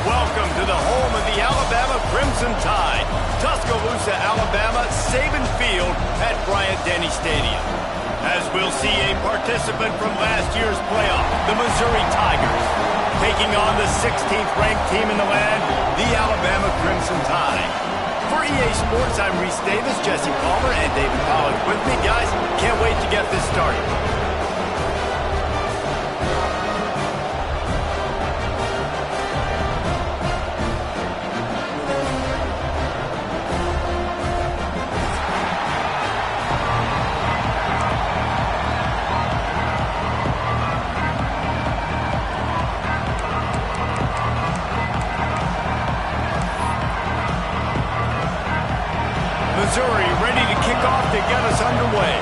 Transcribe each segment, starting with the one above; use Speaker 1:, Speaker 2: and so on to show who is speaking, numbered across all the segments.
Speaker 1: Welcome to the home of the Alabama Crimson Tide. Tuscaloosa, Alabama, Saban Field at Bryant-Denny Stadium. As we'll see a participant from last year's playoff, the Missouri Tigers, taking on the 16th ranked team in the land, the Alabama Crimson Tide. For EA Sports, I'm Reese Davis, Jesse Palmer, and David Pollack with me. Guys, can't wait to get this started. Missouri ready to kick off to get us underway.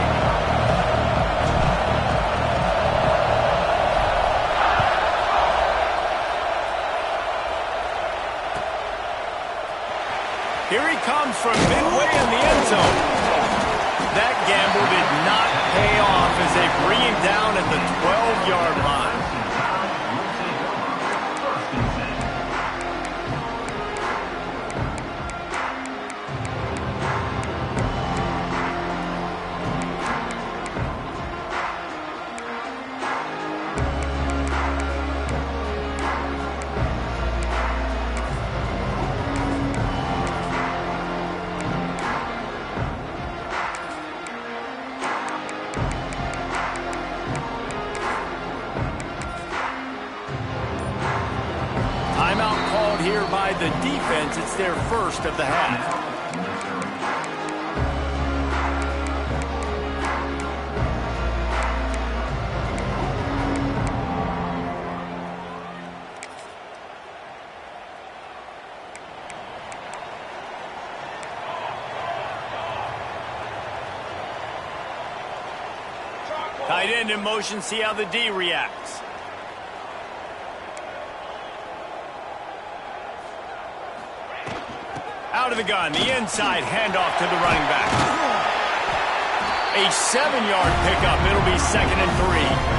Speaker 1: Here he comes from midway in the end zone. That gamble did not pay off as they bring him down at the 12-yard line. Timeout called here by the defense. It's their first of the half. Tight end in motion, see how the D reacts. Out of the gun, the inside handoff to the running back. A 7-yard pickup. It'll be 2nd and 3.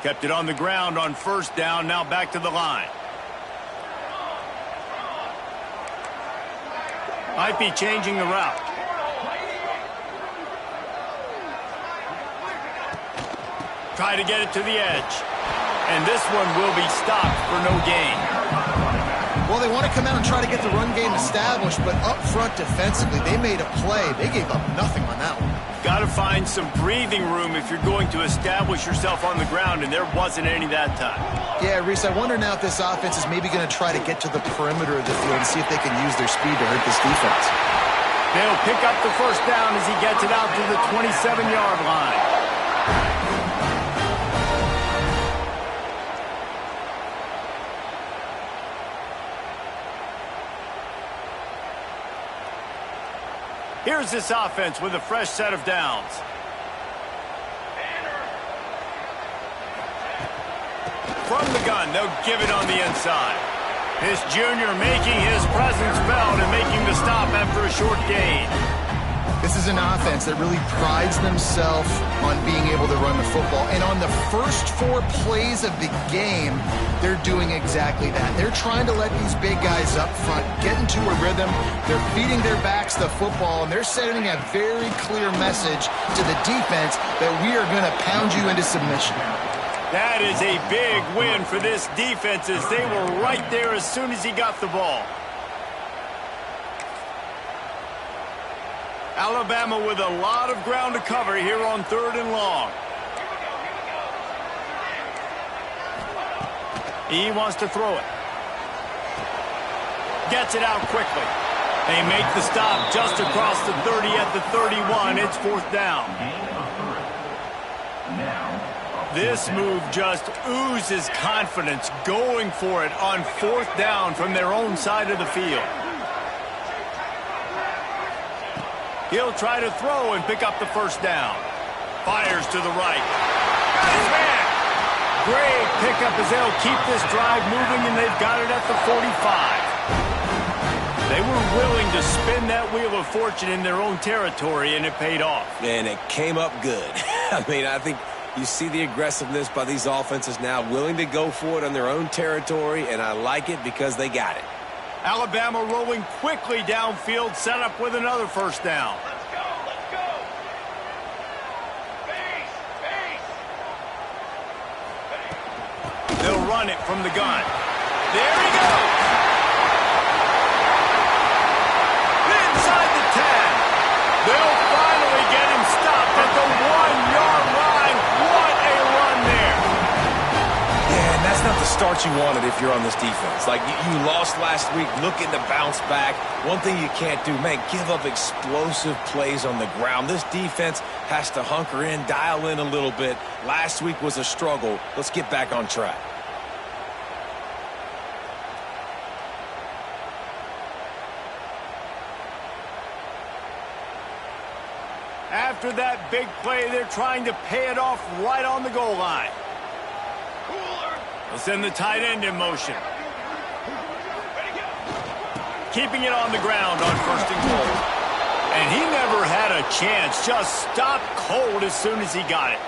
Speaker 1: Kept it on the ground on first down, now back to the line. Might be changing the route. Try to get it to the edge. And this one will be stopped for no gain.
Speaker 2: Well, they want to come out and try to get the run game established, but up front defensively, they made a play. They gave up nothing on that one.
Speaker 1: Got to find some breathing room if you're going to establish yourself on the ground, and there wasn't any that time.
Speaker 2: Yeah, Reese, I wonder now if this offense is maybe going to try to get to the perimeter of the field and see if they can use their speed to hurt this defense.
Speaker 1: They'll pick up the first down as he gets it out to the 27-yard line. Here's this offense with a fresh set of downs. From the gun, they'll give it on the inside. This junior making his presence felt and making the stop after a short gain.
Speaker 2: This is an offense that really prides themselves on being able to run the football. And on the first 4 plays of the game, they're doing exactly that. They're trying to let these big guys up front get into a rhythm. They're feeding their backs the football, and they're sending a very clear message to the defense that we are going to pound you into submission.
Speaker 1: That is a big win for this defense as they were right there as soon as he got the ball. Alabama with a lot of ground to cover here on 3rd and long. He wants to throw it. Gets it out quickly. They make the stop just across the 30 at the 31. It's 4th down. This move just oozes confidence, going for it on 4th down from their own side of the field. He'll try to throw and pick up the first down. Fires to the right. Got his man. Great pickup as they'll keep this drive moving, and they've got it at the 45. They were willing to spin that wheel of fortune in their own territory, and it paid off.
Speaker 3: And it came up good. I mean, I think you see the aggressiveness by these offenses now, willing to go for it on their own territory, and I like it because they got it.
Speaker 1: Alabama rolling quickly downfield, set up with another first down.
Speaker 4: Let's go, let's go. Base.
Speaker 1: They'll run it from the gun. There he goes. Inside the 10. They'll finally get him stopped at the 1-yard line. What a run there.
Speaker 3: Yeah, and that's not the start you wanted if you're on this defense. Like, you lost last week, looking to bounce back. One thing you can't do, man, give up explosive plays on the ground. This defense has to hunker in, dial in a little bit. Last week was a struggle. Let's get back on track.
Speaker 1: After that big play, they're trying to pay it off right on the goal line. They'll send the tight end in motion. Keeping it on the ground on first and goal. And he never had a chance. Just stopped cold as soon as he got it.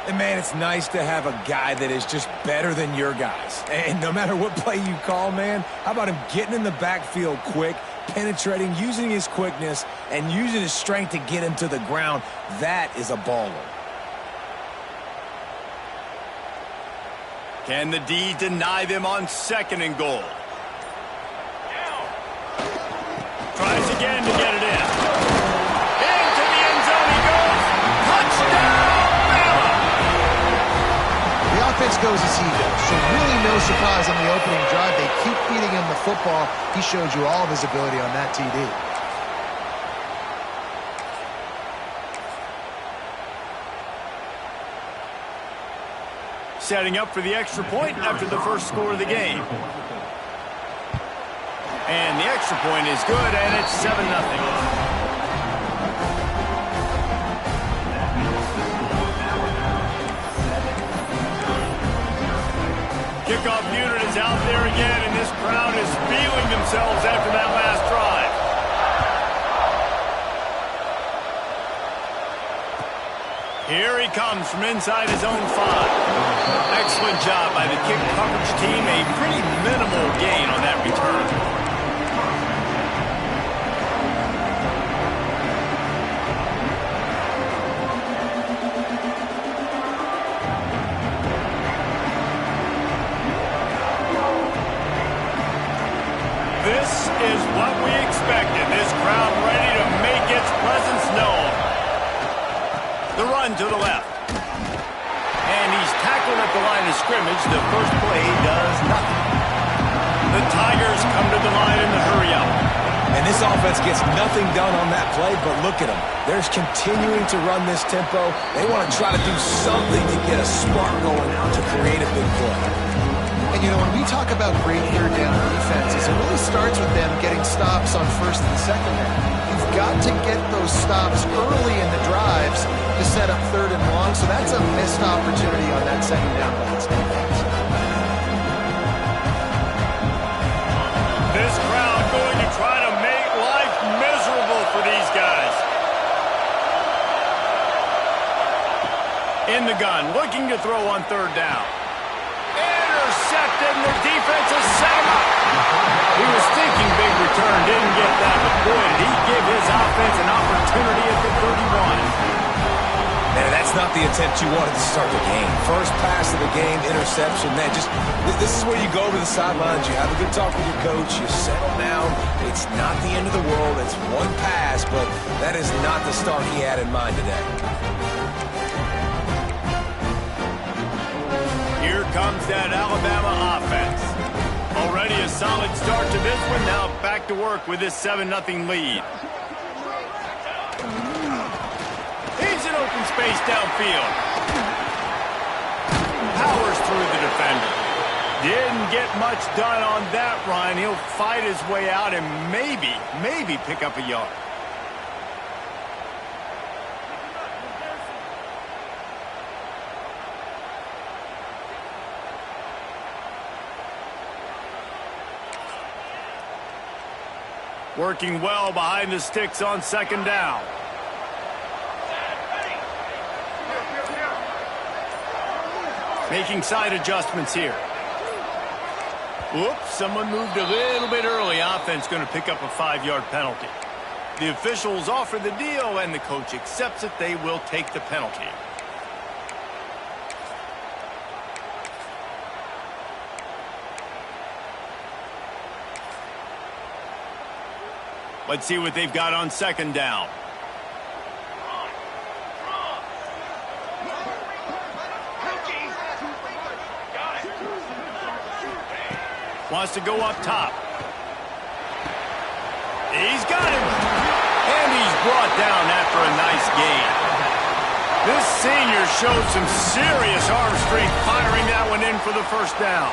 Speaker 3: And, man, it's nice to have a guy that is just better than your guys. And no matter what play you call, man, how about him getting in the backfield quick, penetrating, using his quickness, and using his strength to get him to the ground? That is a baller.
Speaker 1: Can the D deny them on second and goal? Tries again to get it in. Into the end zone he goes. Touchdown, Bama!
Speaker 2: The offense goes as he goes, so really no surprise on the opening drive. They keep feeding him the football. He showed you all of his ability on that TD.
Speaker 1: Setting up for the extra point after the first score of the game. And the extra point is good, and it's 7-0. Kickoff unit is out there again, and this crowd is feeling themselves after that last drive. Here he comes from inside his own 5. Excellent job by the kick coverage team. A pretty minimal gain on that return. This is what we expected. This crowd ready to make its presence known. The run to the left. And he's tackled at the line of scrimmage. The first play does nothing. The Tigers come to the line in the hurry up.
Speaker 3: And this offense gets nothing done on that play, but look at them. They're continuing to run this tempo. They want to try to do something to get a spark going out to create a big play.
Speaker 2: And, you know, when we talk about great third down defenses, it really starts with them getting stops on first and second down. You've got to get those stops early in the drives to set up third and long, so that's a missed opportunity on that second down by this defense.
Speaker 1: This crowd going to try to make life miserable for these guys. In the gun, looking to throw on third down. Intercepted, and the defense has set him up. He was thinking big return, didn't get that, but boy, did he give his offense an opportunity at the 31.
Speaker 3: Man, that's not the attempt you wanted to start the game. First pass of the game, interception. Man, just this is where you go over the sidelines. You have a good talk with your coach. You settle down. It's not the end of the world. It's one pass, but that is not the start he had in mind today.
Speaker 1: Here comes that Alabama offense. Already a solid start to this one. Now back to work with this 7-0 lead. He's in open space downfield. Powers through the defender. Didn't get much done on that run. He'll fight his way out and maybe pick up a yard. Working well behind the sticks on second down. Making side adjustments here. Whoops, someone moved a little bit early. Offense going to pick up a 5-yard penalty. The officials offer the deal, and the coach accepts it. They will take the penalty. Let's see what they've got on second down. Wants to go up top. He's got him. And he's brought down after a nice gain. This senior showed some serious arm strength firing that one in for the first down.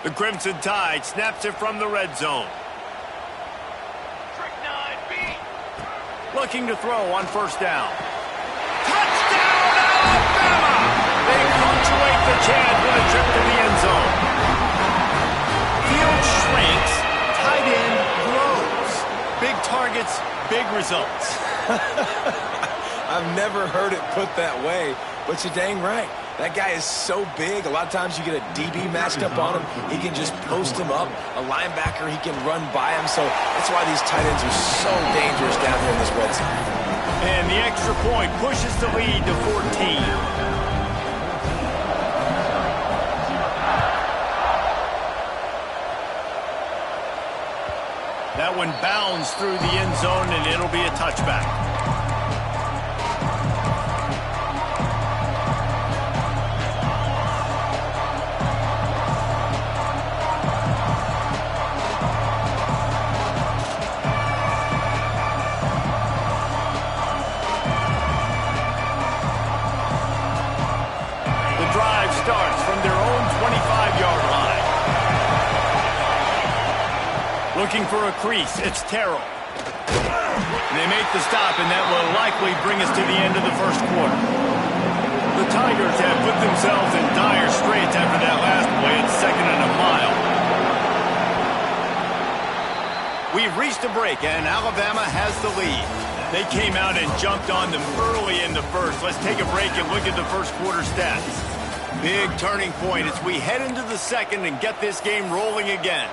Speaker 1: The Crimson Tide snaps it from the red zone. Looking to throw on first down. Touchdown, Alabama! They punctuate the chant with a trip to the end zone. Field shrinks, tight end grows. Big targets, big results.
Speaker 3: I've never heard it put that way, but you're dang right. That guy is so big. A lot of times you get a DB matched up on him. He can just post him up. A linebacker, he can run by him. So that's why these tight ends are so dangerous down here in this red zone.
Speaker 1: And the extra point pushes the lead to 14. That one bounds through the end zone, and it'll be a touchback. Starts from their own 25-yard line. Looking for a crease. It's Terrell. They make the stop, and that will likely bring us to the end of the first quarter. The Tigers have put themselves in dire straits after that last play at 2nd and a mile. We've reached a break, and Alabama has the lead. They came out and jumped on them early in the first. Let's take a break and look at the first quarter stats. Big turning point as we head into the second and get this game rolling again.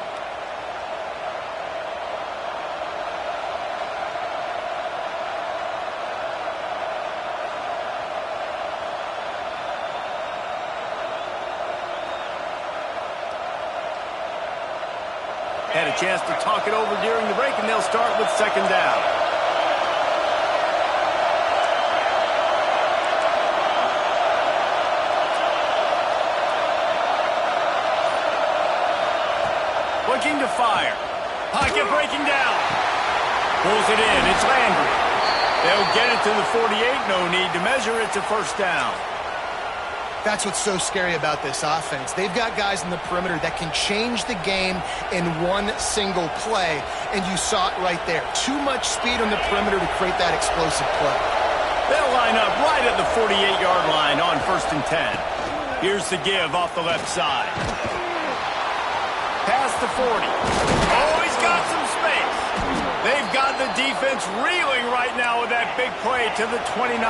Speaker 1: Had a chance to talk it over during the break, and they'll start with second down. Looking to fire. Pocket breaking down. Pulls it in. It's Landry. They'll get it to the 48. No need to measure. It's a first down.
Speaker 2: That's what's so scary about this offense. They've got guys in the perimeter that can change the game in one single play, and you saw it right there. Too much speed on the perimeter to create that explosive play.
Speaker 1: They'll line up right at the 48-yard line on 1st and 10. Here's the give off the left side. Past the 40. Oh, he's got some space. They've got the defense reeling right now with that big play to the 29.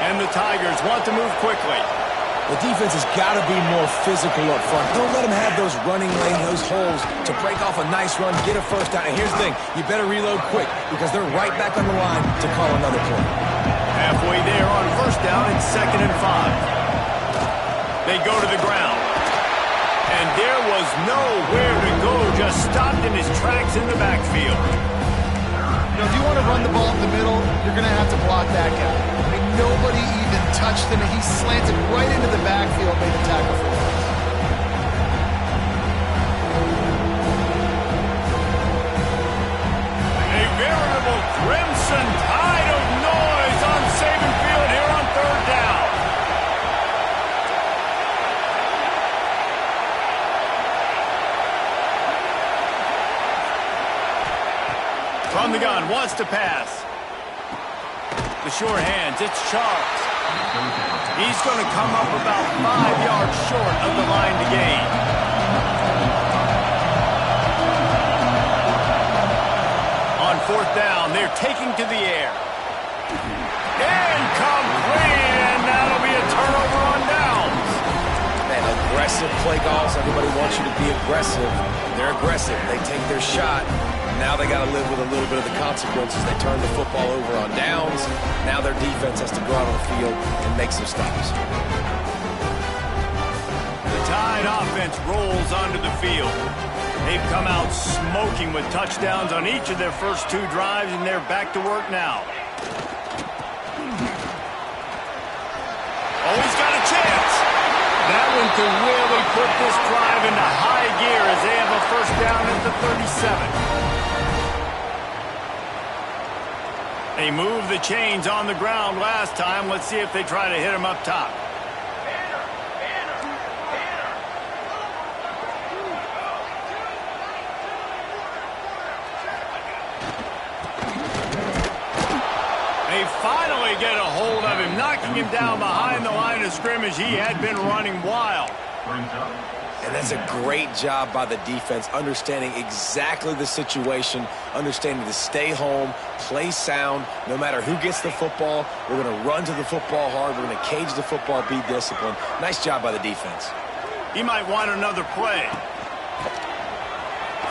Speaker 1: And the Tigers want to move quickly.
Speaker 3: The defense has got to be more physical up front. Don't let them have those running lane, those holes to break off a nice run, get a first down. And here's the thing, you better reload quick because they're right back on the line to call another play.
Speaker 1: Halfway there on first down, it's 2nd and 5. They go to the ground. And there was nowhere to go, just stopped in his tracks in the backfield.
Speaker 2: You know, if you want to run the ball up the middle, you're going to have to block that guy. I mean, nobody even touched him, and he slanted right into the backfield, made the tackle for him.
Speaker 1: A veritable crimson tide of noise on Saban Field here on 3rd down. wants to pass. The short hands, it's Charles. He's going to come up about 5 yards short of the line to gain. On fourth down, they're taking to the air. Incomplete, and that'll be a turnover on downs.
Speaker 3: Man, aggressive play calls. Everybody wants you to be aggressive. They're aggressive. They take their shot. Now they got to live with a little bit of the consequences. They turn the football over on downs. Now their defense has to go out on the field and make some stops.
Speaker 1: The Tide offense rolls onto the field. They've come out smoking with touchdowns on each of their first 2 drives, and they're back to work now. Oh, he's got a chance. That one could really put this drive into high gear as they have a first down at the 37. They moved the chains on the ground last time. Let's see if they try to hit him up top. They finally get a hold of him, knocking him down behind the line of scrimmage. He had been running wild.
Speaker 3: And that's a great job by the defense, understanding exactly the situation, understanding to stay home, play sound. No matter who gets the football, we're going to run to the football hard. We're going to cage the football, be disciplined. Nice job by the defense.
Speaker 1: He might want another play.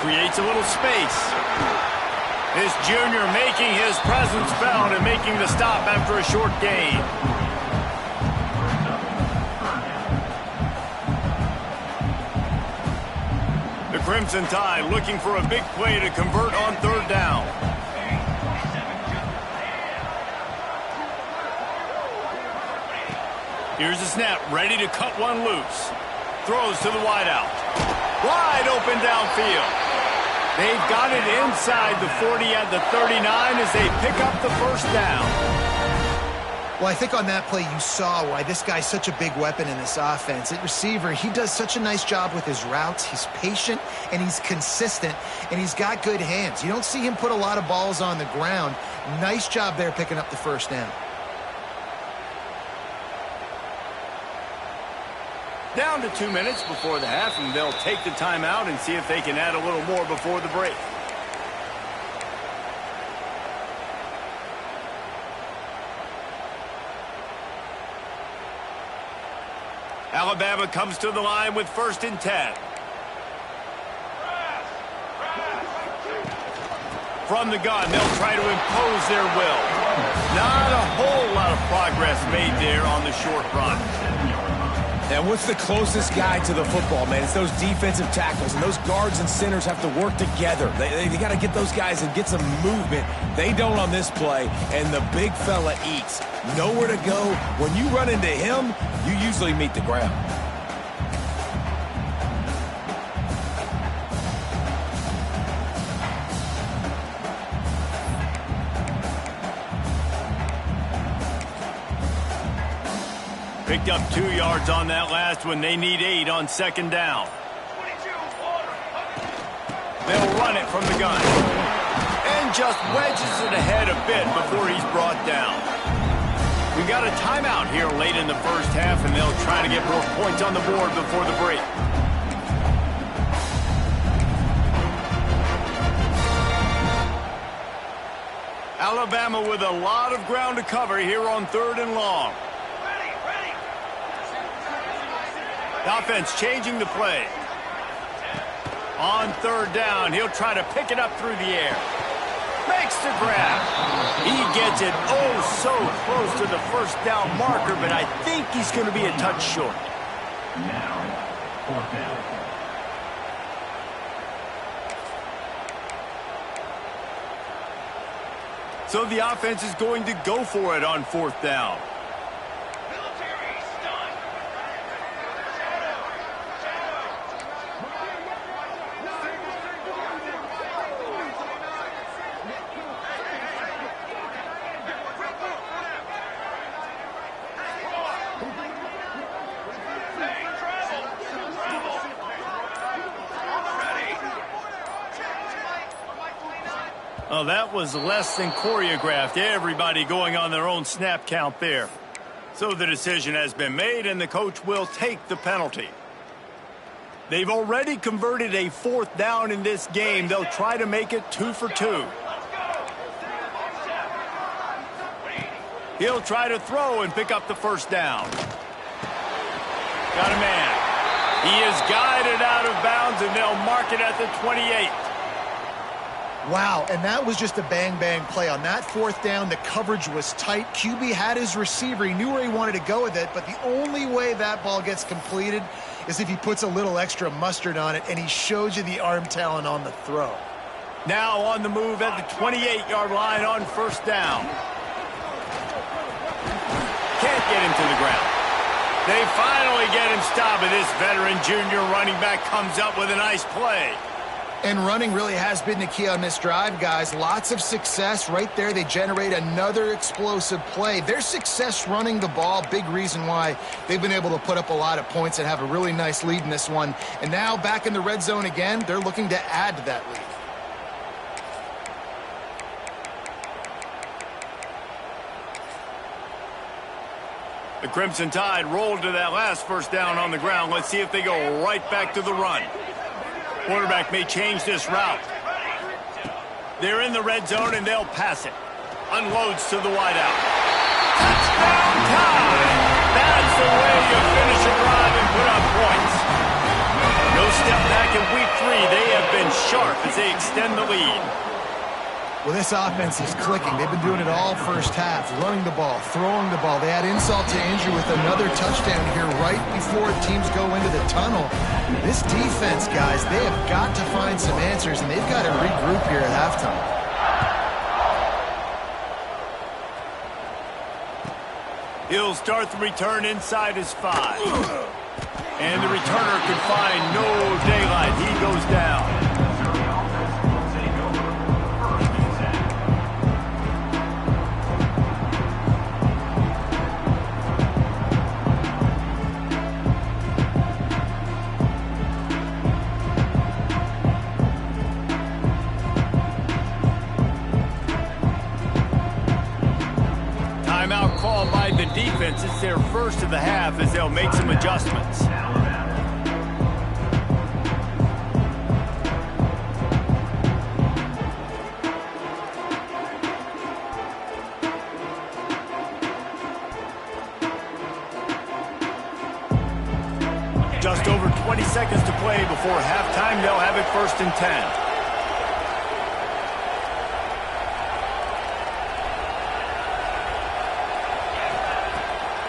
Speaker 1: Creates a little space. This junior making his presence felt and making the stop after a short gain. The Crimson Tide looking for a big play to convert on third down. Here's the snap, ready to cut one loose. Throws to the wideout. Wide open downfield. They've got it inside the 40 at the 39 as they pick up the first down.
Speaker 2: Well, I think on that play you saw why this guy's such a big weapon in this offense. At receiver, he does such a nice job with his routes. He's patient, and he's consistent, and he's got good hands. You don't see him put a lot of balls on the ground. Nice job there picking up the first down.
Speaker 1: Down to 2 minutes before the half, and they'll take the timeout and see if they can add a little more before the break. Alabama comes to the line with 1st and 10. From the gun, they'll try to impose their will. Not a whole lot of progress made there on the short run.
Speaker 3: And what's the closest guy to the football, man? It's those defensive tackles, and those guards and centers have to work together. They got to get those guys and get some movement. They don't on this play, and the big fella eats. Nowhere to go. When you run into him, you usually meet the ground.
Speaker 1: Picked up 2 yards on that last one. They need 8 on 2nd down. They'll run it from the gun. And just wedges it ahead a bit before he's brought down. We got a timeout here late in the first half, and they'll try to get more points on the board before the break. Alabama with a lot of ground to cover here on 3rd and long. The offense changing the play. On 3rd down, he'll try to pick it up through the air. Makes the grab. He gets it so close to the first down marker, but I think he's going to be a touch short.
Speaker 4: Now, 4th down.
Speaker 1: So the offense is going to go for it on 4th down. Oh, that was less than choreographed. Everybody going on their own snap count there. So the decision has been made, and the coach will take the penalty. They've already converted a 4th down in this game. They'll try to make it 2 for 2. He'll try to throw and pick up the 1st down. Got a man. He is guided out of bounds, and they'll mark it at the 28.
Speaker 2: Wow, and that was just a bang-bang play. On that 4th down, the coverage was tight. QB had his receiver. He knew where he wanted to go with it, but the only way that ball gets completed is if he puts a little extra mustard on it, and he shows you the arm talent on the throw.
Speaker 1: Now on the move at the 28-yard line on 1st down. Can't get him to the ground. They finally get him stopped, and this veteran junior running back comes up with a nice play.
Speaker 2: And running really has been the key on this drive, guys. Lots of success right there. They generate another explosive play. Their success running the ball, big reason why they've been able to put up a lot of points and have a really nice lead in this one. And now back in the red zone again, they're looking to add to that lead.
Speaker 1: The Crimson Tide rolled to that last 1st down on the ground. Let's see if they go right back to the run. Quarterback may change this route. They're in the red zone, and they'll pass it. Unloads to the wideout. Touchdown time! That's the way you finish a drive and put up points. No step back in week 3. They have been sharp as they extend the lead.
Speaker 2: Well, this offense is clicking. They've been doing it all first half, running the ball, throwing the ball. They had insult to injury with another touchdown here right before teams go into the tunnel. This defense, guys, they have got to find some answers, and they've got to regroup here at halftime.
Speaker 1: He'll start the return inside his 5. And the returner can find no daylight. He goes down. Timeout called by the defense. It's their first of the half as they'll make some adjustments. Just over 20 seconds to play before halftime. They'll have it 1st and 10.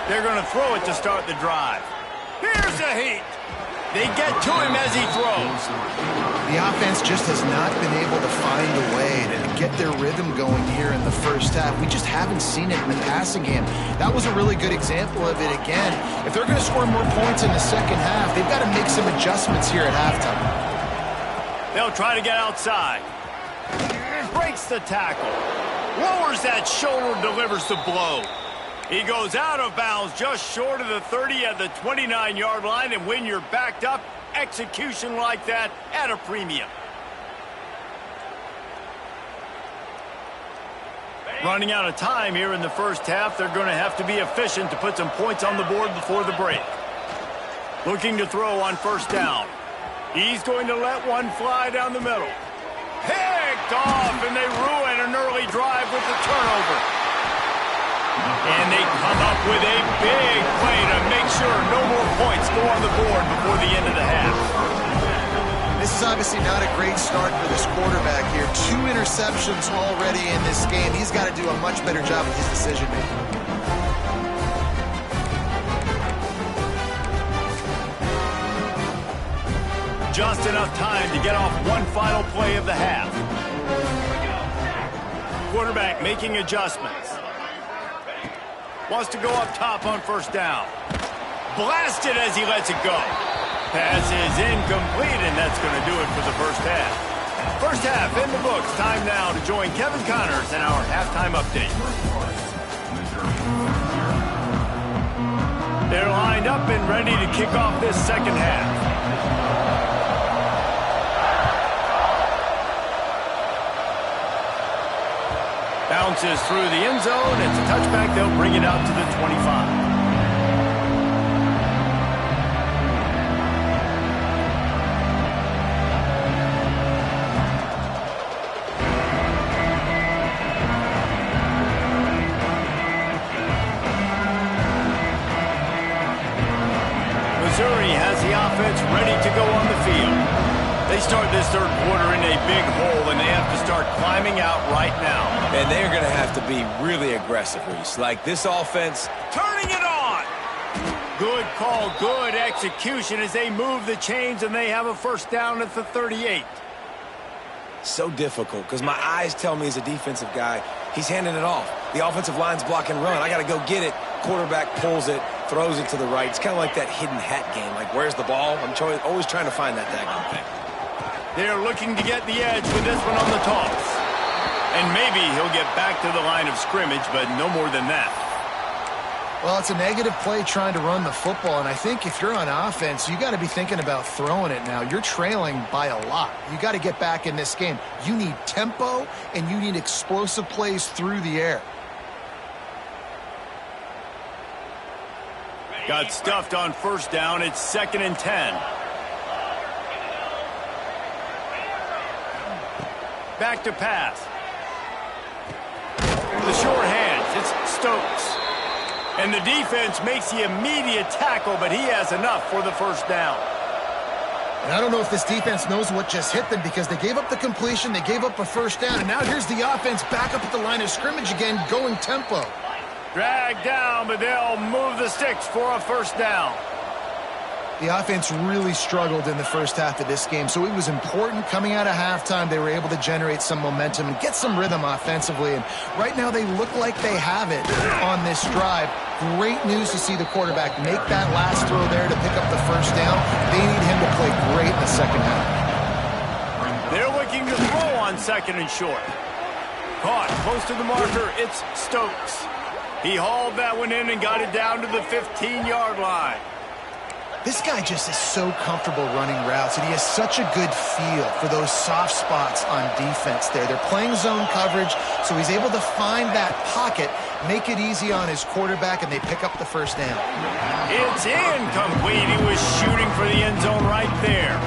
Speaker 1: They're going to throw it to start the drive. Here's a heat. They get to him as he throws.
Speaker 2: The offense just has not been able to find a way to get their rhythm going here in the first half. We just haven't seen it in the passing game. That was a really good example of it again. If they're going to score more points in the second half, they've got to make some adjustments here at halftime.
Speaker 1: They'll try to get outside. Breaks the tackle. Lowers that shoulder, delivers the blow. He goes out of bounds just short of the 30 at the 29-yard line, and when you're backed up, execution like that at a premium. Running out of time here in the first half, they're going to have to be efficient to put some points on the board before the break. Looking to throw on 1st down. He's going to let one fly down the middle. Picked off, and they ruin an early drive with the turnover. And they come up with a big play to make sure no more points go on the board before the end of the half.
Speaker 2: This is obviously not a great start for this quarterback here. 2 interceptions already in this game. He's got to do a much better job with his decision-making.
Speaker 1: Just enough time to get off one final play of the half. Quarterback making adjustments. Wants to go up top on 1st down. Blasted as he lets it go. Pass is incomplete, and that's going to do it for the first half. First half in the books. Time now to join Kevin Connors in our halftime update. They're lined up and ready to kick off this second half. Bounces through the end zone. It's a touchback. They'll bring it out to the 25. Missouri has the offense ready to go on the field. They start this third quarter in a big hole, and they have to start climbing out right now.
Speaker 3: And they're going to have to be really aggressive, Reese. Like this offense, turning it on.
Speaker 1: Good call, good execution as they move the chains, and they have a first down at the 38.
Speaker 3: So difficult because my eyes tell me as a defensive guy, he's handing it off. The offensive line's block and run. I got to go get it. Quarterback pulls it, throws it to the right. It's kind of like that hidden hat game. Like, where's the ball? I'm always trying to find that daggone thing.
Speaker 1: They're looking to get the edge with this one on the toss. And maybe he'll get back to the line of scrimmage, but no more than that.
Speaker 2: Well, it's a negative play trying to run the football, and I think if you're on offense, you got to be thinking about throwing it now. You're trailing by a lot. You got to get back in this game. You need tempo, and you need explosive plays through the air.
Speaker 1: Got stuffed on first down. It's 2nd and 10. Back to pass. The short hands. It's Stokes. And the defense makes the immediate tackle, but he has enough for the first down.
Speaker 2: And I don't know if this defense knows what just hit them because they gave up the completion, they gave up a first down, and now here's the offense back up at the line of scrimmage again, going tempo.
Speaker 1: Dragged down, but they'll move the sticks for a first down.
Speaker 2: The offense really struggled in the first half of this game, so it was important coming out of halftime. They were able to generate some momentum and get some rhythm offensively, and right now they look like they have it on this drive. Great news to see the quarterback make that last throw there to pick up the first down. They need him to play great in the second half.
Speaker 1: They're looking to throw on 2nd and short. Caught close to the marker. It's Stokes. He hauled that one in and got it down to the 15-yard line.
Speaker 2: This guy just is so comfortable running routes, and he has such a good feel for those soft spots on defense there. They're playing zone coverage, so he's able to find that pocket, make it easy on his quarterback, and they pick up the first down.
Speaker 1: It's incomplete. He was shooting for the end zone right there.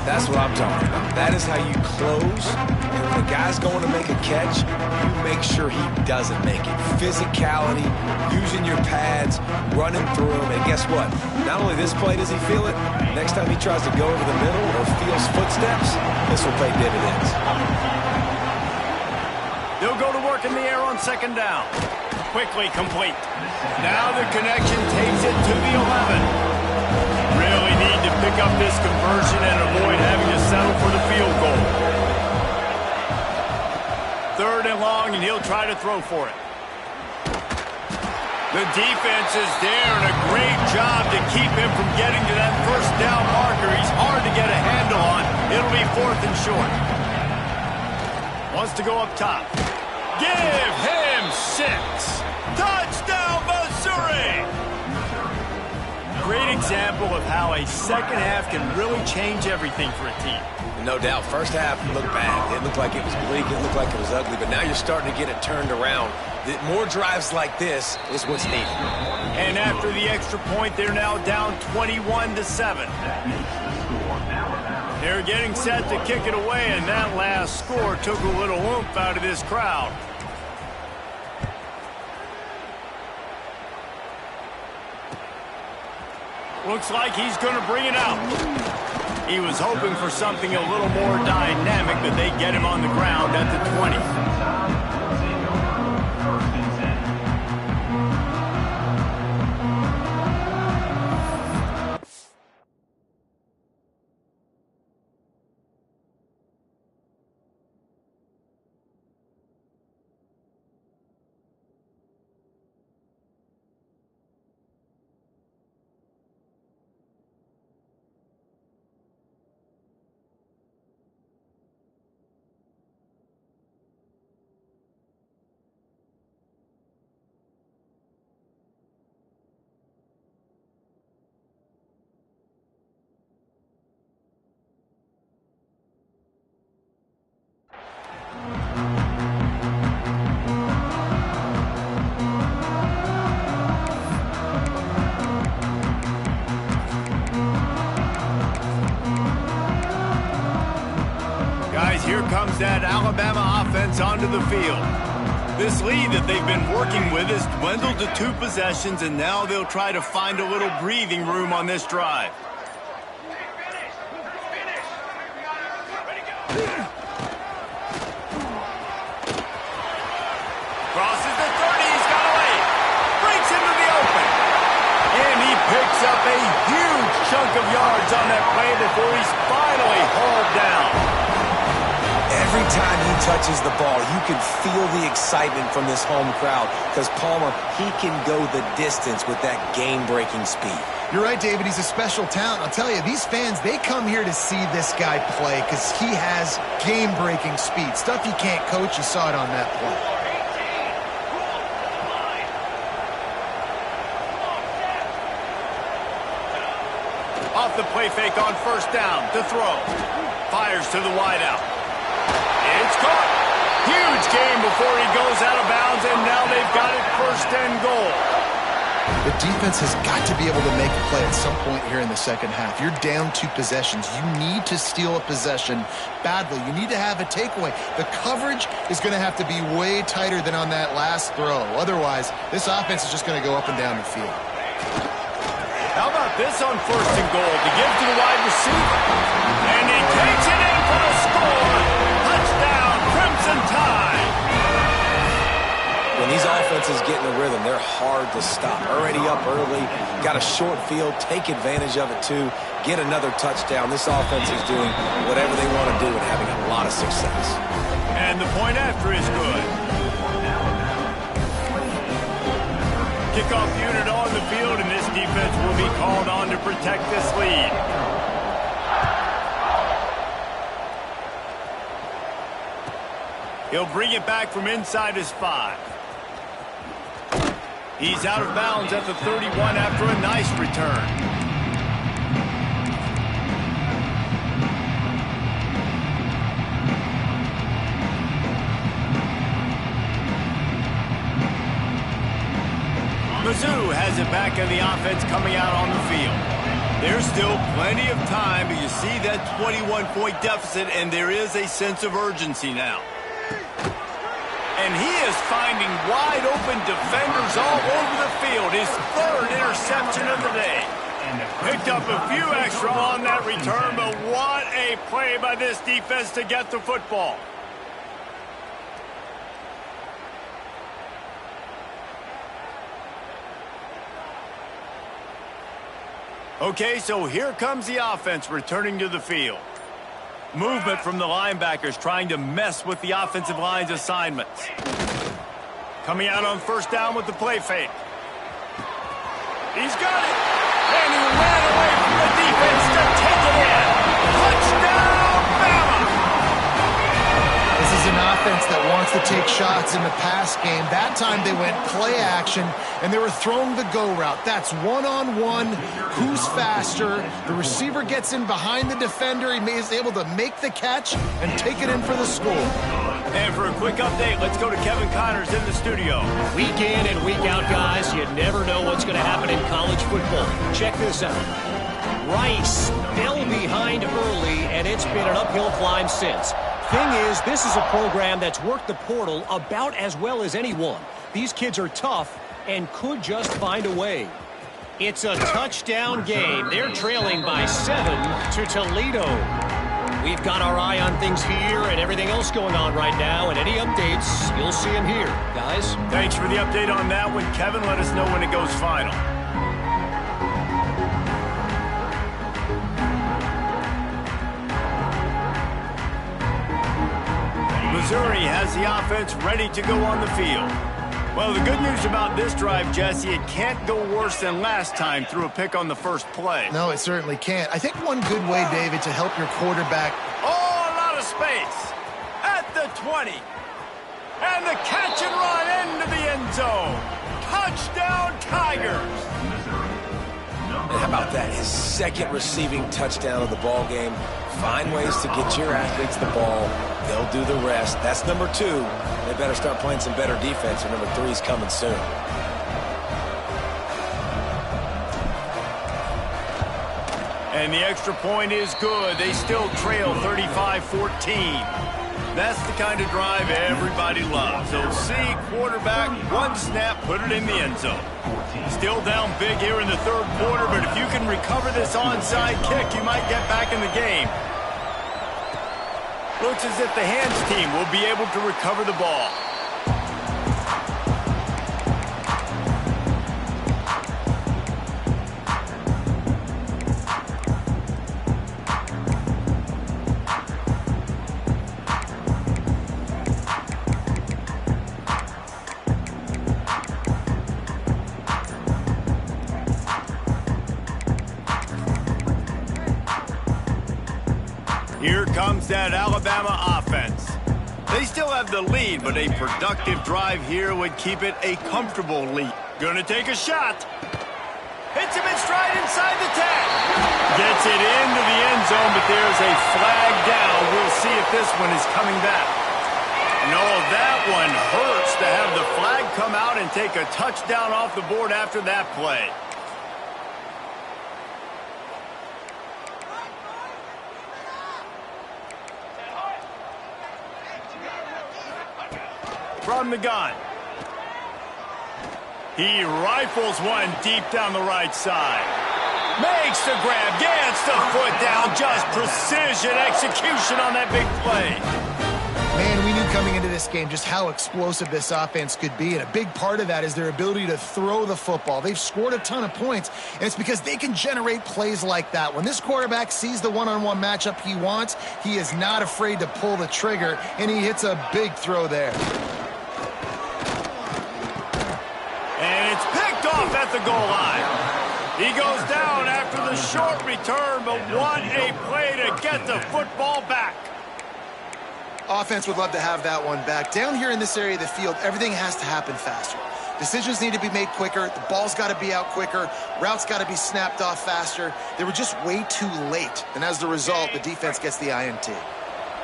Speaker 3: That's what I'm talking about. That is how you close. And when a guy's going to make a catch, you make sure he doesn't make it. Physicality, using your pads, running through him. And guess what? Not only this play does he feel it, next time he tries to go over the middle or feels footsteps, this will pay dividends.
Speaker 1: They'll go to work in the air on 2nd down. Quickly complete. Now the connection takes it to the 11. Really need to pick up this conversion and avoid having to settle for the field goal. 3rd and long, and he'll try to throw for it. The defense is there, and a great job to keep him from getting to that first down marker. He's hard to get a handle on. It'll be 4th and short. Wants to go up top. Give him 6. Touchdown, Missouri! Great example of how a second half can really change everything for a team.
Speaker 3: No doubt. First half looked bad. It looked like it was bleak. It looked like it was ugly. But now you're starting to get it turned around. More drives like this is what's needed.
Speaker 1: And after the extra point, they're now down 21-7. They're getting set to kick it away, and that last score took a little oomph out of this crowd. Looks like he's going to bring it out. He was hoping for something a little more dynamic, but they get him on the ground at the 20. brings that Alabama offense onto the field. This lead that they've been working with has dwindled to 2 possessions, and now they'll try to find a little breathing room on this drive. Crosses the 30, he's got away. Breaks into the open. And he picks up a huge chunk of yards on that play before he's finally hauled down.
Speaker 3: Every time he touches the ball, you can feel the excitement from this home crowd because Palmer, he can go the distance with that game-breaking speed.
Speaker 2: You're right, David. He's a special talent. I'll tell you, these fans, they come here to see this guy play because he has game-breaking speed. Stuff you can't coach. You saw it on that play.
Speaker 1: Off the play fake on first down to throw. Fires to the wideout. It's caught. Huge gain before he goes out of bounds, and now they've got it first and goal.
Speaker 2: The defense has got to be able to make a play at some point here in the second half. You're down 2 possessions. You need to steal a possession badly. You need to have a takeaway. The coverage is going to have to be way tighter than on that last throw. Otherwise, this offense is just going to go up and down the field.
Speaker 1: How about this on first and goal to give to the wide receiver? And he takes it in for the score. Touchdown, Crimson Tide.
Speaker 3: When these offenses get in a rhythm, they're hard to stop. Already up early, got a short field, take advantage of it too, get another touchdown. This offense is doing whatever they want to do and having a lot of success.
Speaker 1: And the point after is good. Kickoff unit on the field, and this defense will be called on to protect this lead. He'll bring it back from inside his 5. He's out of bounds at the 31 after a nice return. Mizzou has it back in the offense coming out on the field. There's still plenty of time, but you see that 21-point deficit, and there is a sense of urgency now. And he is finding wide-open defenders all over the field. His 3rd interception of the day. Picked up a few extra on that return, but what a play by this defense to get the football. Okay, so here comes the offense returning to the field. Movement from the linebackers trying to mess with the offensive line's assignments. Coming out on first down with the play fake. He's got it. And he ran away from the defense to take it in. Touchdown, Bama!
Speaker 2: This is an offense that wants to take shots in the pass game. That time they went play action, and they were throwing the go route. That's one-on-one. Who's faster? The receiver gets in behind the defender. He is able to make the catch and take it in for the score.
Speaker 1: And for a quick update, let's go to Kevin Connors in the studio.
Speaker 5: Week in and week out, guys, you never know what's going to happen in college football. Check this out. Rice fell behind early, and it's been an uphill climb since. Thing is, this is a program that's worked the portal about as well as anyone. These kids are tough and could just find a way. It's a touchdown game. They're trailing by 7 to Toledo. We've got our eye on things here and everything else going on right now, and any updates, you'll see them here, guys.
Speaker 1: Thanks for the update on that one, Kevin. Let us know when it goes final. Missouri has the offense ready to go on the field. Well, the good news about this drive, Jesse, it can't go worse than last time through a pick on the first play.
Speaker 2: No, it certainly can't. I think one good way, David, to help your quarterback.
Speaker 1: Oh, a lot of space at the 20. And the catch and run into the end zone. Touchdown, Tigers.
Speaker 3: And how about that? His 2nd receiving touchdown of the ball game. Find ways to get your athletes the ball. They'll do the rest. That's number 2. They better start playing some better defense, or number 3 is coming soon.
Speaker 1: And the extra point is good. They still trail 35-14. That's the kind of drive everybody loves. So see, quarterback, one snap, put it in the end zone. Still down big here in the third quarter, but if you can recover this onside kick, you might get back in the game. Looks as if the hands team will be able to recover the ball. Here comes that Alabama offense. They still have the lead, but a productive drive here would keep it a comfortable lead. Gonna take a shot. Hits him in stride inside the 10. Gets it into the end zone, but there's a flag down. We'll see if this one is coming back. No, that one hurts to have the flag come out and take a touchdown off the board after that play. From the gun. He rifles one deep down the right side. Makes the grab, gets the foot down. Just precision execution on that big play.
Speaker 2: Man, we knew coming into this game just how explosive this offense could be, and a big part of that is their ability to throw the football. They've scored a ton of points, and it's because they can generate plays like that. When this quarterback sees the one-on-one matchup he wants, he is not afraid to pull the trigger, and he hits a big throw there.
Speaker 1: And it's picked off at the goal line. He goes down after the short return, but what a play to get the football back.
Speaker 2: Offense would love to have that one back. Down here in this area of the field, everything has to happen faster. Decisions need to be made quicker. The ball's got to be out quicker. Routes got to be snapped off faster. They were just way too late. And as the result, the defense gets the INT.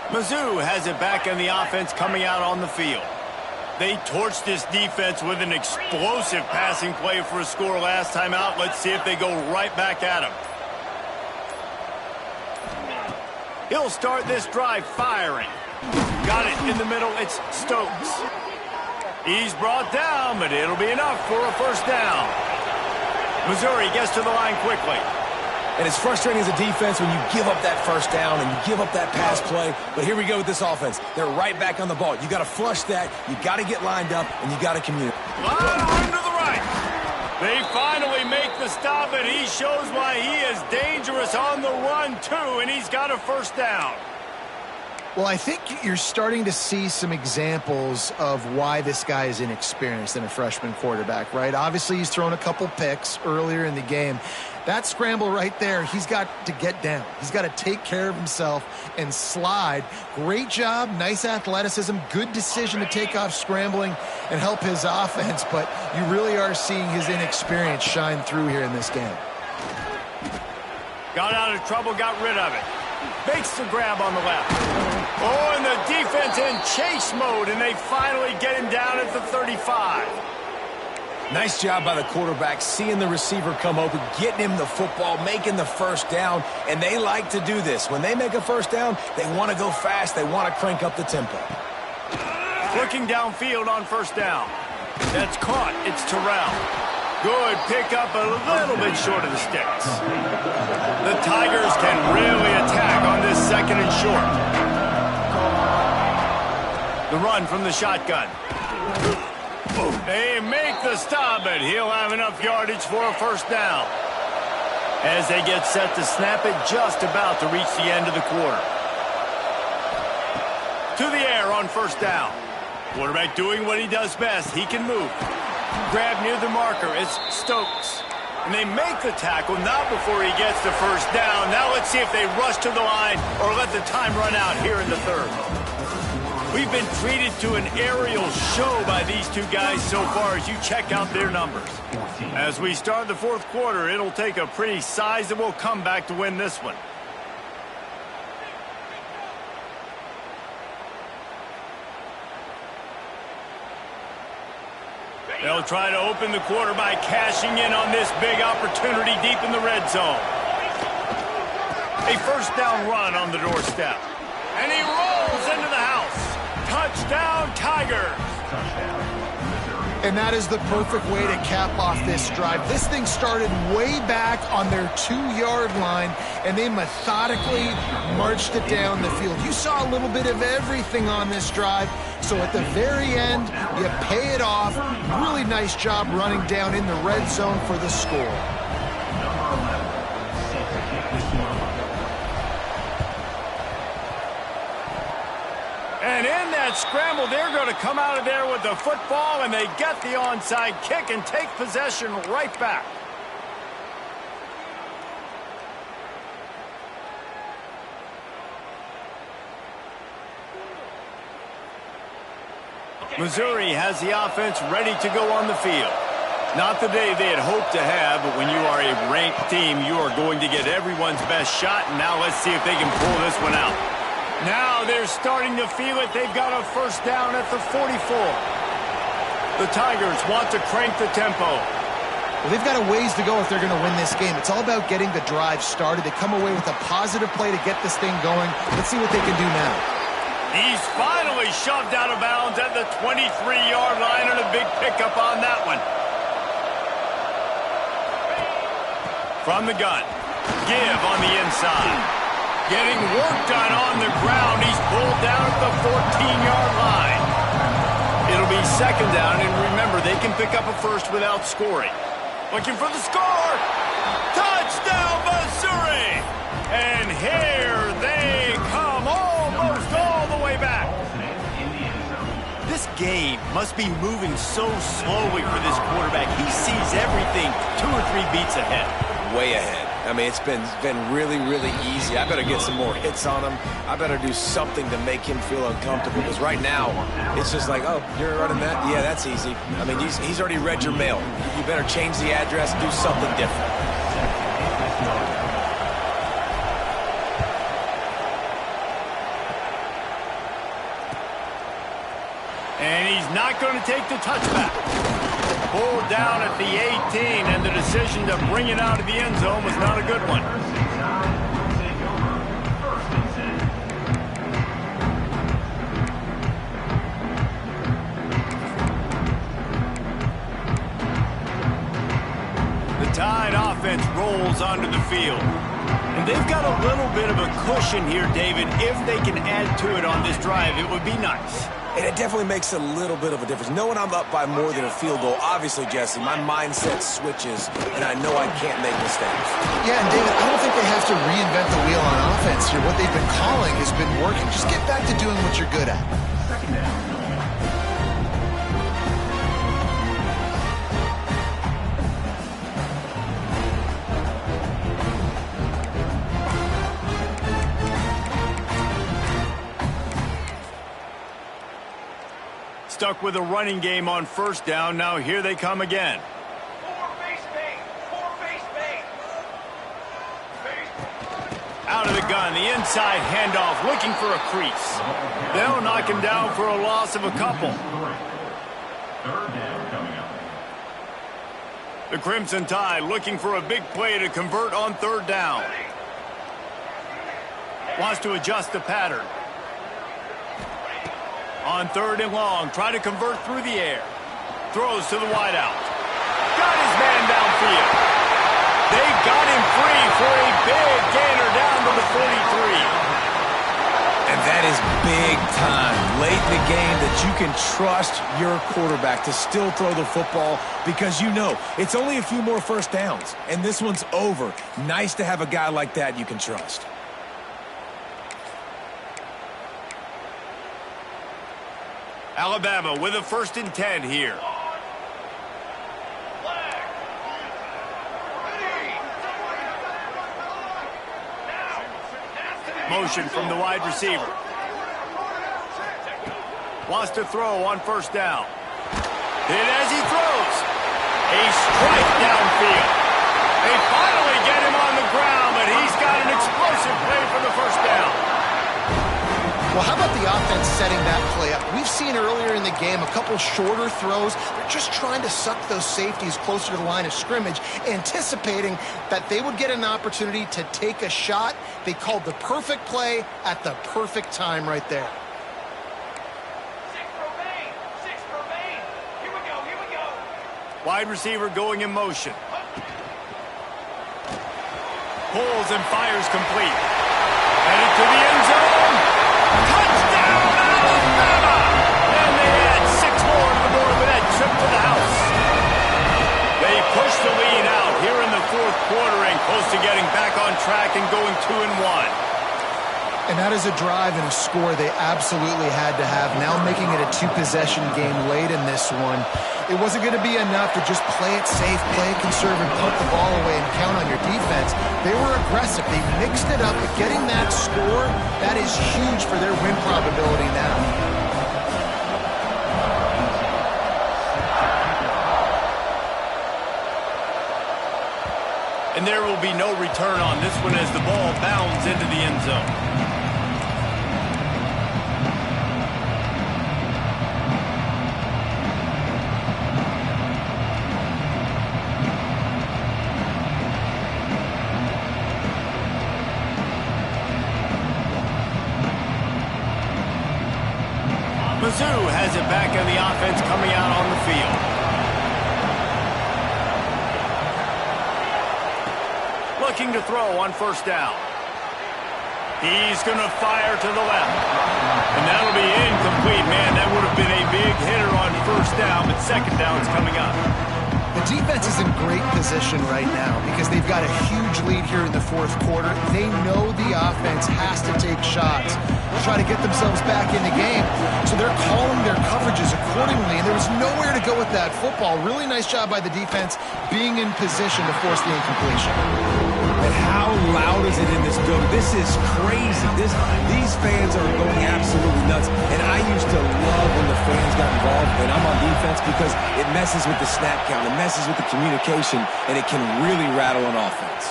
Speaker 1: Mizzou has it back in the offense coming out on the field. They torched this defense with an explosive passing play for a score last time out. Let's see if they go right back at him. He'll start this drive firing. Got it in the middle. It's Stokes. He's brought down, but it'll be enough for a first down. Missouri gets to the line quickly.
Speaker 3: And it's frustrating as a defense when you give up that first down and you give up that pass play. But here we go with this offense. They're right back on the ball. You got to flush that. You got to get lined up, and you got to communicate.
Speaker 1: Lot of room to the right. They finally make the stop, and he shows why he is dangerous on the run, too, and he's got a first down.
Speaker 2: Well, I think you're starting to see some examples of why this guy is inexperienced in a freshman quarterback, right? Obviously, he's thrown a couple picks earlier in the game. That scramble right there, he's got to get down. He's got to take care of himself and slide. Great job, nice athleticism, good decision to take off scrambling and help his offense, but you really are seeing his inexperience shine through here in this game.
Speaker 1: Got out of trouble, got rid of it. Makes the grab on the left. Oh, and the defense in chase mode, and they finally get him down at the 35.
Speaker 3: Nice job by the quarterback, seeing the receiver come open, getting him the football, making the first down, and they like to do this. When they make a first down, they want to go fast. They want to crank up the tempo.
Speaker 1: Looking downfield on first down. That's caught. It's Terrell. Good pickup, a little bit short of the sticks. The Tigers can really attack on this second and short. The run from the shotgun. They make the stop, but he'll have enough yardage for a first down. As they get set to snap it, just about to reach the end of the quarter. To the air on first down. Quarterback doing what he does best. He can move. Grab near the marker. It's Stokes. And they make the tackle, not before he gets the first down. Now let's see if they rush to the line or let the time run out here in the third. We've been treated to an aerial show by these two guys so far as you check out their numbers. As we start the fourth quarter, it'll take a pretty sizable comeback to win this one. They'll try to open the quarter by cashing in on this big opportunity deep in the red zone. A first down run on the doorstep. And he rolls into the house. Touchdown, Tigers!
Speaker 2: And that is the perfect way to cap off this drive. This thing started way back on their 2-yard line, and they methodically marched it down the field. You saw a little bit of everything on this drive, so at the very end, you pay it off. Really nice job running down in the red zone for the score.
Speaker 1: And in that scramble, they're going to come out of there with the football, and they get the onside kick and take possession right back. Missouri has the offense ready to go on the field. Not the day they had hoped to have, but when you are a ranked team, you are going to get everyone's best shot, and now let's see if they can pull this one out. Now they're starting to feel it. They've got a first down at the 44. The Tigers want to crank the tempo.
Speaker 2: Well, they've got a ways to go if they're going to win this game. It's all about getting the drive started. They come away with a positive play to get this thing going. Let's see what they can do now.
Speaker 1: He's finally shoved out of bounds at the 23-yard line, and a big pickup on that one. From the gun, give on the inside. Getting work done on the ground. He's pulled down at the 14-yard line. It'll be second down, and remember, they can pick up a first without scoring. Looking for the score. Touchdown, Missouri! And here they come, almost all the way back. This game must be moving so slowly for this quarterback. He sees everything 2 or 3 beats ahead.
Speaker 3: Way ahead. I mean, it's been really, really easy. I better get some more hits on him. I better do something to make him feel uncomfortable, because right now, it's just like, oh, you're running that? Yeah, that's easy. I mean, he's already read your mail. You better change the address, do something different.
Speaker 1: And he's not going to take the touchback. Pulled down at the 18, and the decision to bring it out of the end zone was not a good one. The Tide offense rolls onto the field. And they've got a little bit of a cushion here, David. If they can add to it on this drive, it would be nice.
Speaker 3: And it definitely makes a little bit of a difference. Knowing I'm up by more than a field goal, obviously, Jesse, my mindset switches, and I know I can't make mistakes.
Speaker 2: Yeah, and David, I don't think they have to reinvent the wheel on offense here. What they've been calling has been working. Just get back to doing what you're good at.
Speaker 4: Second down.
Speaker 1: Stuck with a running game on first down. Now here they come again. Out of the gun, the inside handoff, looking for a crease. They'll knock him down for a loss of a couple.
Speaker 4: Third down coming up.
Speaker 1: The Crimson Tide looking for a big play to convert on third down. Wants to adjust the pattern. On third and long, try to convert through the air. Throws to the wideout. Got his man downfield. They got him free for a big gainer down to the 43.
Speaker 3: And that is big time. Late in the game that you can trust your quarterback to still throw the football, because you know it's only a few more first downs, and this one's over. Nice to have a guy like that you can trust.
Speaker 1: Alabama with a 1st and 10 here. Motion from the wide receiver. Wants to throw on first down. Hit as he throws. A strike downfield. They finally get him on the ground, but he's got an explosive play for the first down.
Speaker 2: Well, how about the offense setting that play up? We've seen earlier in the game a couple shorter throws. They're just trying to suck those safeties closer to the line of scrimmage, anticipating that they would get an opportunity to take a shot. They called the perfect play at the perfect time right there.
Speaker 1: Wide receiver going in motion. Pulls and fires complete. Headed to the end zone. Touchdown, Alabama! And they add 6 more to the board with that trip to the house. They push the lead out here in the fourth quarter and close to getting back on track and going 2-1.
Speaker 2: And that is a drive and a score they absolutely had to have. Now making it a 2-possession game late in this one. It wasn't going to be enough to just play it safe, play it conservative, put the ball away, and count on your defense. They were aggressive. They mixed it up, but getting that score, that is huge for their win probability now.
Speaker 1: And there will be no return on this one as the ball bounds into the end zone. Mizzou has it back on the offense coming out on the field. Looking to throw on first down. He's going to fire to the left. And that'll be incomplete, man. That would have been a big hitter on first down, but second down's coming up.
Speaker 2: The defense is in great position right now because they've got a huge lead here in the fourth quarter. They know the offense has to take shots to try to get themselves back in the game. So they're calling their coverages accordingly, and there was nowhere to go with that football. Really nice job by the defense being in position to force the incompletion.
Speaker 3: And how loud is it in this building? This is crazy. These fans are going absolutely nuts. And I used to love when the fans got involved when I'm on defense because it messes with the snap count, it messes with the communication, and it can really rattle an offense.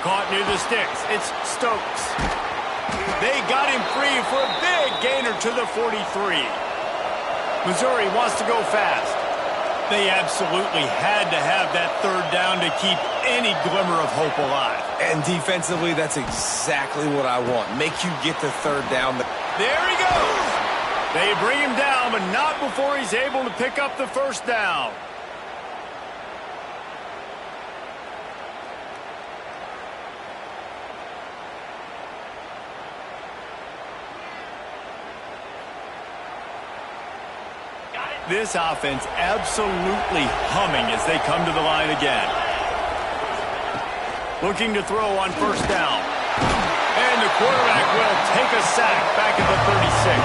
Speaker 1: Caught near the sticks. It's Stokes. They got him free for a big gainer to the 43. Missouri wants to go fast. They absolutely had to have that third down to keep any glimmer of hope alive.
Speaker 3: And defensively, that's exactly what I want. Make you get the third down.
Speaker 1: There he goes. They bring him down, but not before he's able to pick up the first down. This offense absolutely humming as they come to the line again. Looking to throw on first down. And the quarterback will take a sack back at the 36.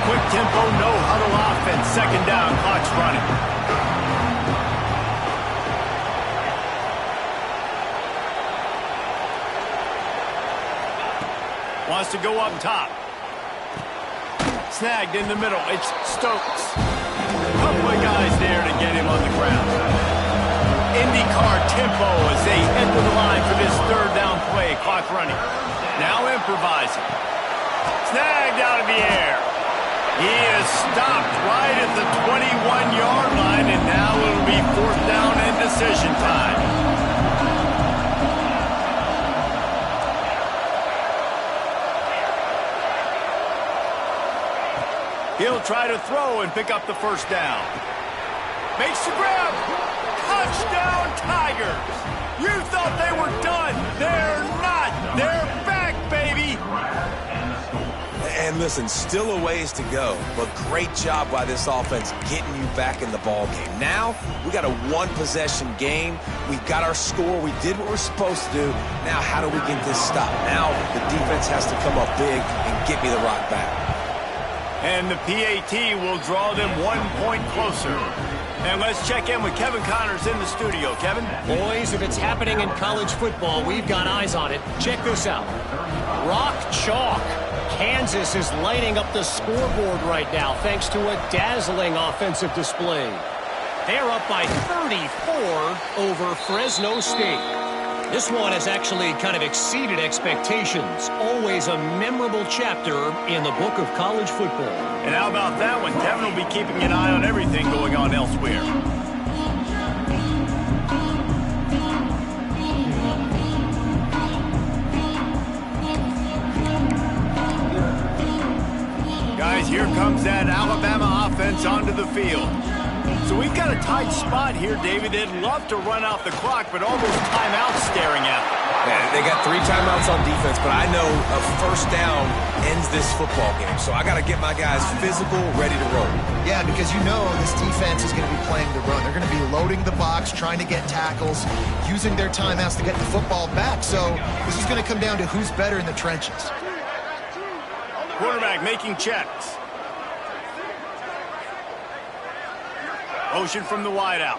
Speaker 1: Quick tempo, no huddle offense. Second down, clock's running. Wants to go up top. Snagged in the middle. It's Stokes. Couple of guys there to get him on the ground. IndyCar tempo as they head to the line for this third down play. Clock running. Now improvising. Snagged out of the air. He is stopped right at the 21-yard line, and now it'll be fourth down and decision time. He'll try to throw and pick up the first down. Makes the grab. Touchdown, Tigers. You thought they were done. They're not. They're back, baby.
Speaker 3: And listen, still a ways to go, but great job by this offense getting you back in the ball game. Now, we got a one-possession game. We got our score. We did what we're supposed to do. Now, how do we get this stopped? Now, the defense has to come up big and get me the rock back.
Speaker 1: And the PAT will draw them 1 point closer. And let's check in with Kevin Connors in the studio. Kevin?
Speaker 5: Boys, if it's happening in college football, we've got eyes on it. Check this out. Rock chalk. Kansas is lighting up the scoreboard right now thanks to a dazzling offensive display. They're up by 34 over Fresno State. This one has actually kind of exceeded expectations. Always a memorable chapter in the book of college football.
Speaker 1: And how about that one? Kevin will be keeping an eye on everything going on elsewhere. Guys, here comes that Alabama offense onto the field. So we've got a tight spot here, David. They'd love to run out the clock, but all those timeouts staring at them.
Speaker 3: Yeah, they got 3 timeouts on defense, but I know a first down ends this football game. So I got to get my guys physical, ready to roll.
Speaker 2: Yeah, because you know this defense is going to be playing the run. They're going to be loading the box, trying to get tackles, using their timeouts to get the football back. So this is going to come down to who's better in the trenches.
Speaker 1: Quarterback making checks. Motion from the wideout.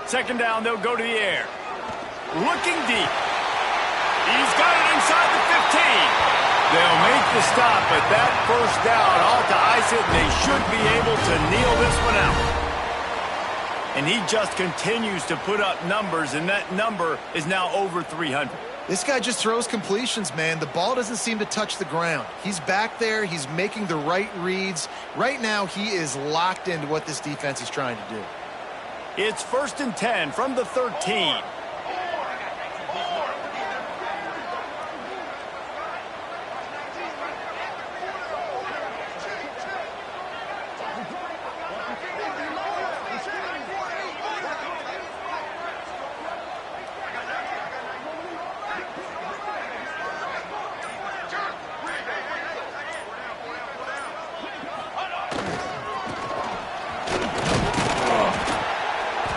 Speaker 1: Second down, they'll go to the air. Looking deep. He's got it inside the 15. They'll make the stop, but that first down ought to ice it, and they should be able to kneel this one out. And he just continues to put up numbers, and that number is now over 300.
Speaker 2: This guy just throws completions, man. The ball doesn't seem to touch the ground. He's back there. He's making the right reads. Right now, he is locked into what this defense is trying to do.
Speaker 1: It's 1st and 10 from the 13.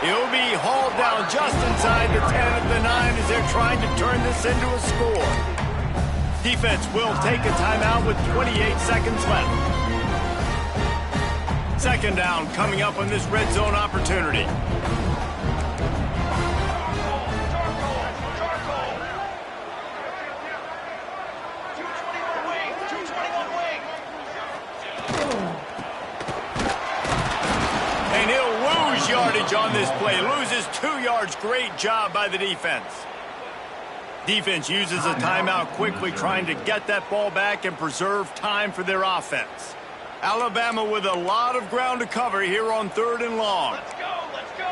Speaker 1: He'll be hauled down just inside the 10 of the 9 as they're trying to turn this into a score. Defense will take a timeout with 28 seconds left. Second down coming up on this red zone opportunity. And he'll lose yardage on this play. Loses 2 yards. Great job by the defense. Defense uses a timeout quickly, trying to get that ball back and preserve time for their offense. Alabama with a lot of ground to cover here on 3rd and long.
Speaker 4: Let's go.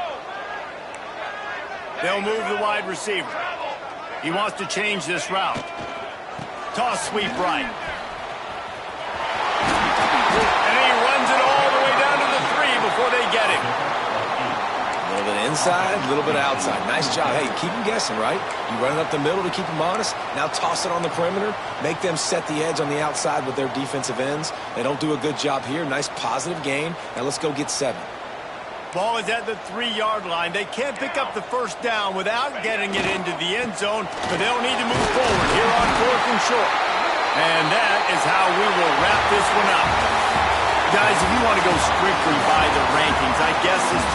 Speaker 1: They'll move the wide receiver. He wants to change this route. Toss sweep right. And he runs it all the way down to the 3 before they get him.
Speaker 3: A little bit inside, a little bit outside. Nice job. Hey, keep them guessing, right? You run it up the middle to keep them honest. Now toss it on the perimeter. Make them set the edge on the outside with their defensive ends. They don't do a good job here. Nice positive gain. Now let's go get 7.
Speaker 1: Ball is at the 3-yard line. They can't pick up the first down without getting it into the end zone, but they'll need to move forward here on 4th and short. And that is how we will wrap this one up. Guys, if you want to go strictly by the rankings, I guess this